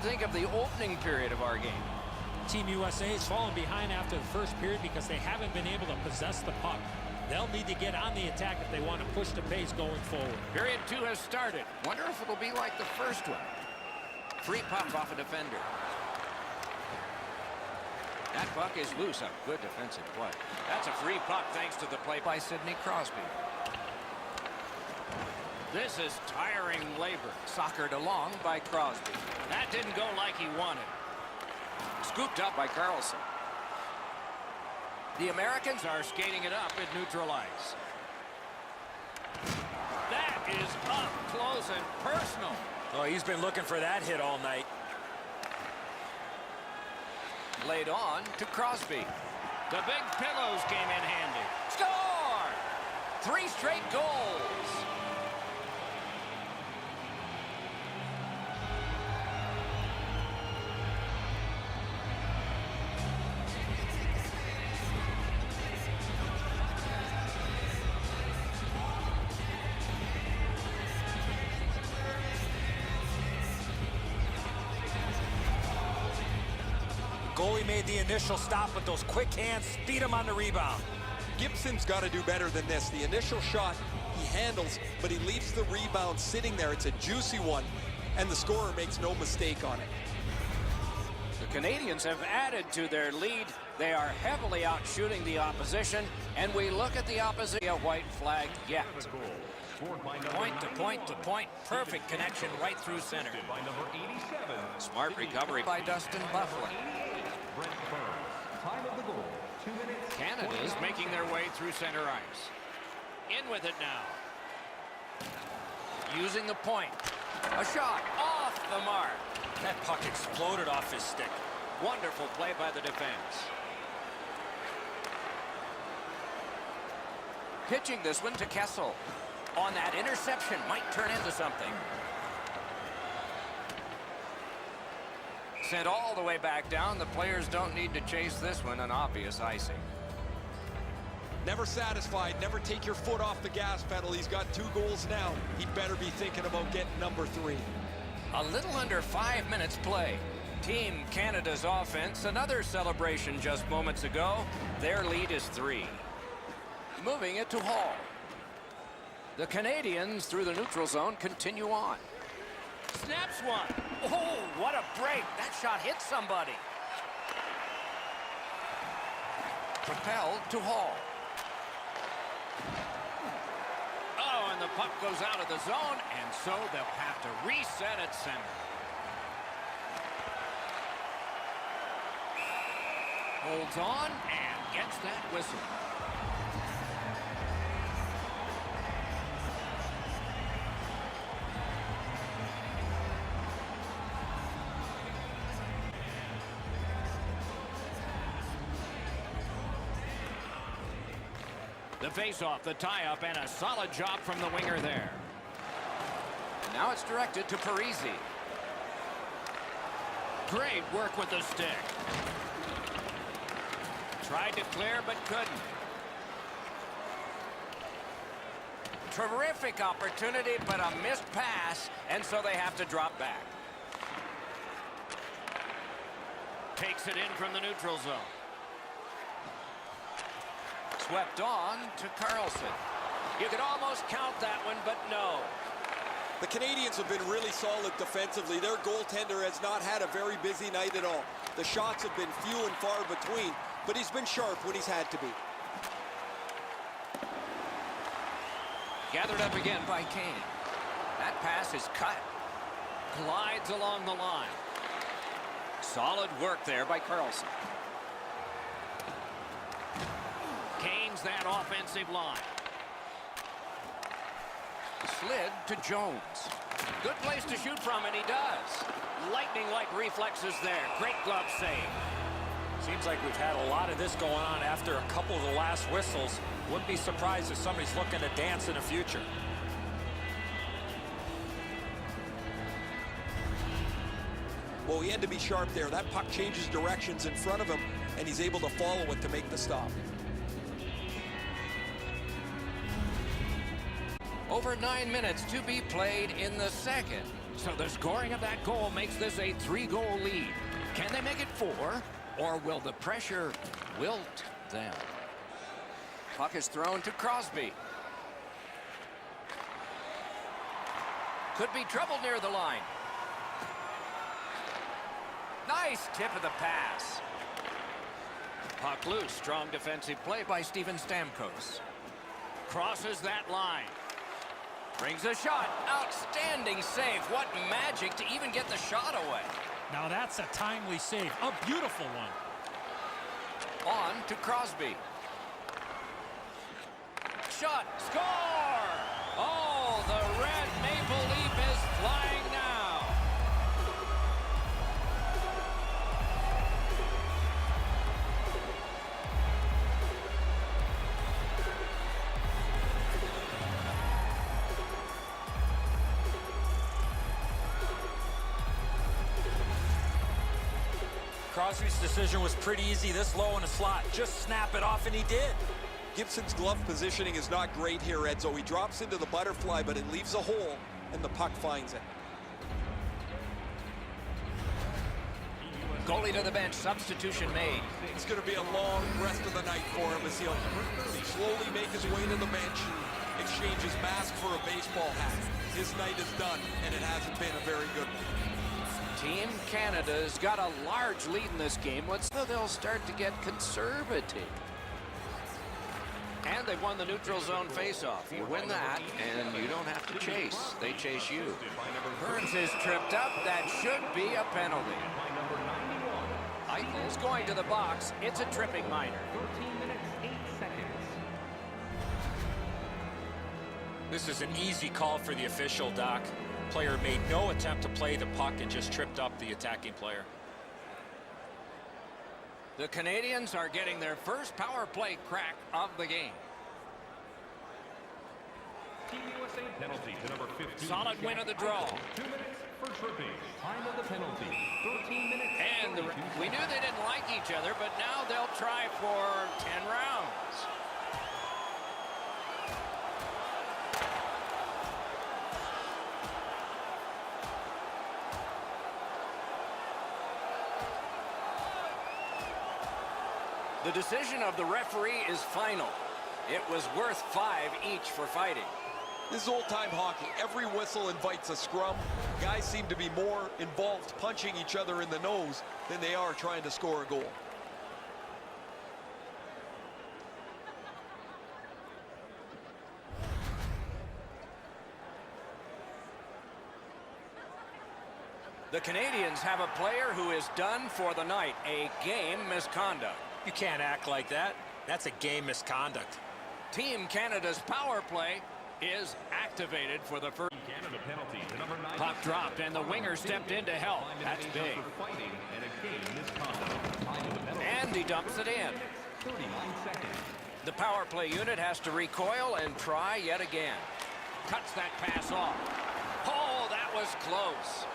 think of the opening period of our game? Team USA has fallen behind after the first period because they haven't been able to possess the puck. They'll need to get on the attack if they want to push the pace going forward. Period 2 has started. Wonder if it'll be like the first one. Free puck off a defender. That puck is loose. A good defensive play. That's a free puck thanks to the play by Sidney Crosby. This is tiring labor. Soccered along by Crosby. That didn't go like he wanted. Scooped up by Carlson. The Americans are skating it up at neutral ice. That is up close and personal. Oh, he's been looking for that hit all night. Laid on to Crosby. The big pillows came in handy. Score! 3 straight goals. Goalie made the initial stop, but those quick hands speed him on the rebound. Gibson's got to do better than this. The initial shot he handles, but he leaves the rebound sitting there. It's a juicy one, and the scorer makes no mistake on it. The Canadians have added to their lead. They are heavily outshooting the opposition, and we look at the opposition. A white flag yet. Point to point to point. Perfect connection right through center. Smart recovery by Dustin Bufflin. Canada is making their way through center ice. In with it now. Using the point. A shot off the mark. That puck exploded off his stick. Wonderful play by the defense. Pitching this one to Kessel. On that interception, might turn into something. Sent all the way back down. The players don't need to chase this one. An obvious icing. Never satisfied. Never take your foot off the gas pedal. He's got 2 goals now. He'd better be thinking about getting number 3. A little under 5 minutes play. Team Canada's offense. Another celebration just moments ago. Their lead is 3. Moving it to Hall. The Canadians through the neutral zone continue on. Snaps one. Oh, what a break. That shot hit somebody. Propelled to Hall. Oh, and the puck goes out of the zone, and so they'll have to reset at center. Holds on and gets that whistle. The face-off, the tie-up, and a solid job from the winger there. And now it's directed to Parisi. Great work with the stick. Tried to clear, but couldn't. Terrific opportunity, but a missed pass, and so they have to drop back. Takes it in from the neutral zone. Swept on to Carlson. You could almost count that one, but no. The Canadians have been really solid defensively. Their goaltender has not had a very busy night at all. The shots have been few and far between, but he's been sharp when he's had to be. Gathered up again by Kane. That pass is cut. Glides along the line. Solid work there by Carlson. Kane's that offensive line. Slid to Jones. Good place to shoot from, and he does. Lightning-like reflexes there. Great glove save. Seems like we've had a lot of this going on after a couple of the last whistles. Wouldn't be surprised if somebody's looking to dance in the future. Well, he had to be sharp there. That puck changes directions in front of him, and he's able to follow it to make the stop. Over 9 minutes to be played in the second. So the scoring of that goal makes this a 3-goal lead. Can they make it 4, or will the pressure wilt them? Puck is thrown to Crosby. Could be trouble near the line. Nice tip of the pass. Puck loose. Strong defensive play by Steven Stamkos. Crosses that line. Brings a shot. Outstanding save. What magic to even get the shot away. Now that's a timely save. A beautiful one. On to Crosby. Shot. Score! Oh, the red maple leaf is flying now. Crosby's decision was pretty easy this low in the slot. Just snap it off, and he did. Gibson's glove positioning is not great here, Edzo. He drops into the butterfly, but it leaves a hole, and the puck finds it. Goalie to the bench. Substitution made. It's going to be a long rest of the night for him as he'll slowly make his way to the bench and exchange his mask for a baseball hat. His night is done, and it hasn't been a very good one. Team Canada's got a large lead in this game. So they'll start to get conservative. And they've won the neutral zone faceoff. You win that, and you don't have to chase. They chase you. Burns is tripped up. That should be a penalty. Eichel's going to the box. It's a tripping minor. 13 minutes, 8 seconds. This is an easy call for the official, Doc. Player made no attempt to play the puck and just tripped up the attacking player. The Canadians are getting their first power play crack of the game. Team USA penalty to number 15. Solid win of the draw. 2 minutes for tripping. Time of the penalty, 13 minutes. And we knew they didn't like each other, but now they'll try for 10 rounds. The decision of the referee is final. It was worth 5 each for fighting. This is old-time hockey. Every whistle invites a scrum. Guys seem to be more involved punching each other in the nose than they are trying to score a goal. The Canadians have a player who is done for the night. A game misconduct. You can't act like that. That's a game misconduct. Team Canada's power play is activated for the first. Canada penalty to number 9. Puck dropped, and the winger stepped in to help. That's big. For fighting and a game misconduct. Time of the penalty. And he dumps it in. 39 seconds. The power play unit has to recoil and try yet again. Cuts that pass off. Oh, that was close.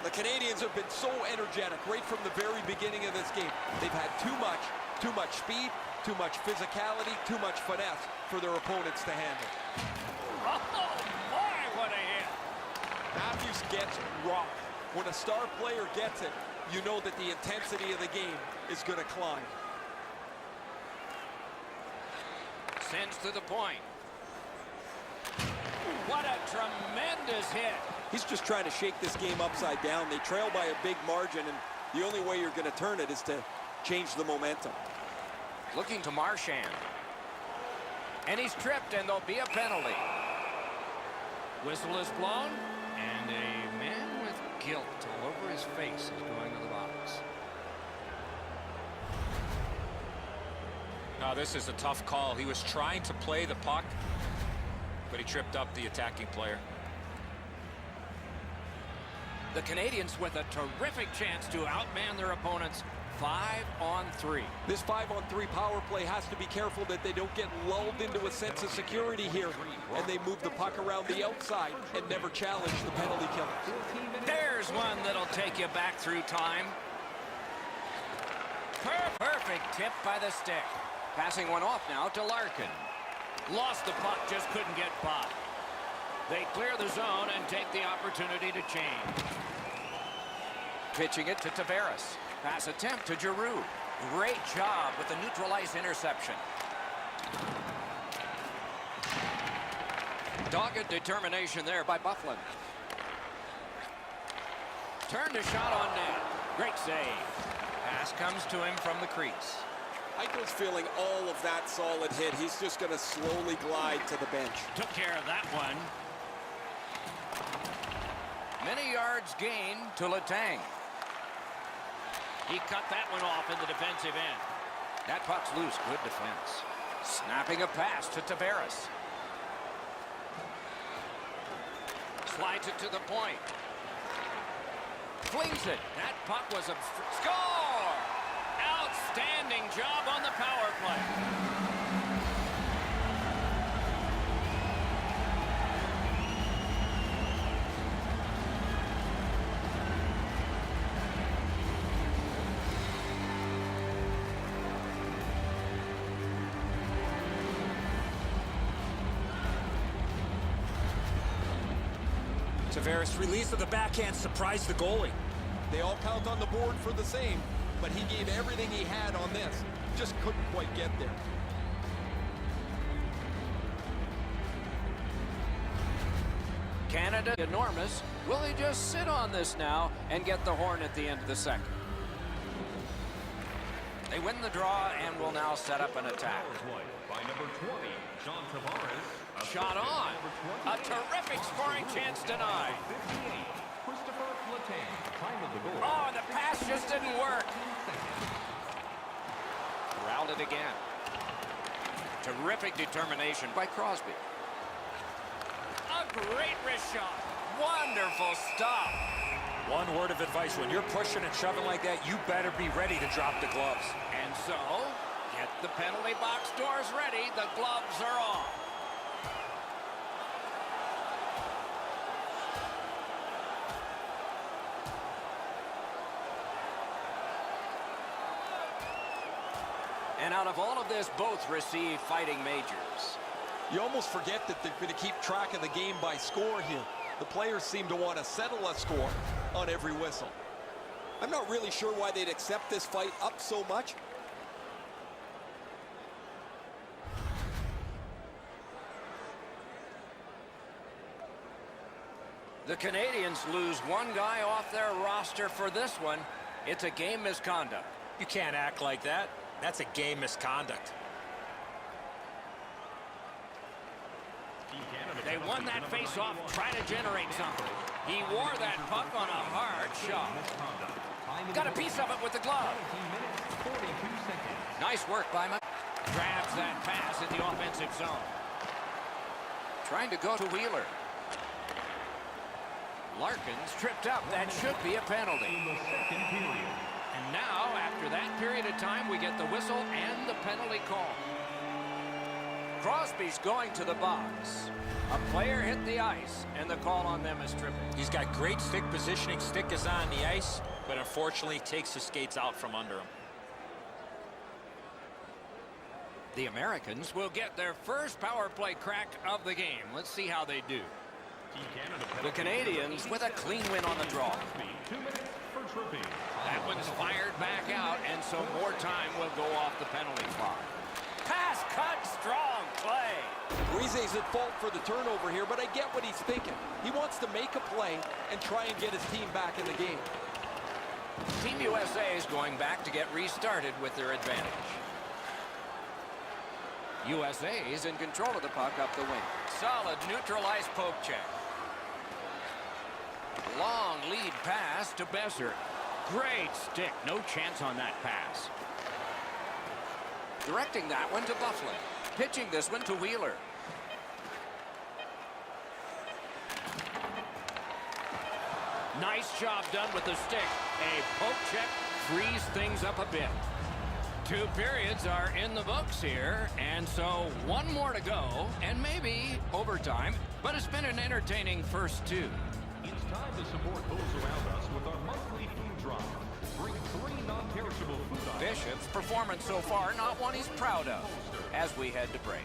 The Canadians have been so energetic right from the very beginning of this game. They've had too much speed, too much physicality, too much finesse for their opponents to handle. Oh, my, what a hit. Matthews gets rocked. When a star player gets it, you know that the intensity of the game is going to climb. Sends to the point. What a tremendous hit. He's just trying to shake this game upside down. They trail by a big margin, and the only way you're going to turn it is to change the momentum. Looking to Marchand. And he's tripped, and there'll be a penalty. Whistle is blown, and a man with guilt all over his face is going to the box. Now, this is a tough call. He was trying to play the puck, but he tripped up the attacking player. The Canadians with a terrific chance to outman their opponents 5-on-3. This 5-on-3 power play has to be careful that they don't get lulled into a sense of security here, and they move the puck around the outside and never challenge the penalty killer. There's one that'll take you back through time. Perfect tip by the stick. Passing one off now to Larkin. Lost the puck, just couldn't get by. They clear the zone and take the opportunity to change. Pitching it to Tavares. Pass attempt to Giroux. Great job with the neutralized interception. Dogged determination there by Bufflin. Turned a shot on net. Great save. Pass comes to him from the crease. Eichel's feeling all of that solid hit. He's just going to slowly glide to the bench. Took care of that one. Many yards gained to Letang. He cut that one off in the defensive end. That puck's loose. Good defense. Snapping a pass to Tavares. Slides it to the point. Flings it. That puck was a score! Outstanding job on the power play. Tavares' release of the backhand surprised the goalie. They all count on the board for the same, but he gave everything he had on this. Just couldn't quite get there. Canada, enormous. Will he just sit on this now and get the horn at the end of the second? They win the draw and will now set up an attack. By number 20, John Tavares. Shot on. A terrific scoring chance denied. 58, Christopher Letang. Time of the goal. Oh, and the pass just didn't work. Corralled it again. Terrific determination by Crosby. A great wrist shot. Wonderful stop. One word of advice, when you're pushing and shoving like that, you better be ready to drop the gloves. And so, get the penalty box doors ready. The gloves are off. And out of all of this, both receive fighting majors. You almost forget that they're going to keep track of the game by score here. The players seem to want to settle a score on every whistle. I'm not really sure why they'd accept this fight up so much. The Canadians lose one guy off their roster for this one. It's a game misconduct. You can't act like that. That's a game misconduct. They won that face-off trying to generate something. He wore that puck on a hard shot. Got a piece of it with the glove. Nice work by Mc. Grabs that pass in the offensive zone. Trying to go to Wheeler. Larkins tripped up. That should be a penalty. And now, after that period of time, we get the whistle and the penalty call. Crosby's going to the box. A player hit the ice, and the call on them is tripping. He's got great stick positioning. Stick is on the ice, but unfortunately takes his skates out from under him. The Americans will get their first power play crack of the game. Let's see how they do. The Canadians with a clean win on the draw. 2 minutes for tripping. That one's fired back out, and so more time will go off the penalty clock. Pass cut, strong play. Brise's at fault for the turnover here, but I get what he's thinking. He wants to make a play and try and get his team back in the game. Team USA is going back to get restarted with their advantage. USA is in control of the puck up the wing. Solid neutralized poke check. Long lead pass to Besser. Great stick. No chance on that pass. Directing that one to Bufflin. Pitching this one to Wheeler. Nice job done with the stick. A poke check frees things up a bit. 2 periods are in the books here, and so one more to go, and maybe overtime, but it's been an entertaining first 2. It's time to support those around us with our monthly food drive. Bring 3 non-perishable food items. Bishop's performance so far, not one he's proud of, as we head to break.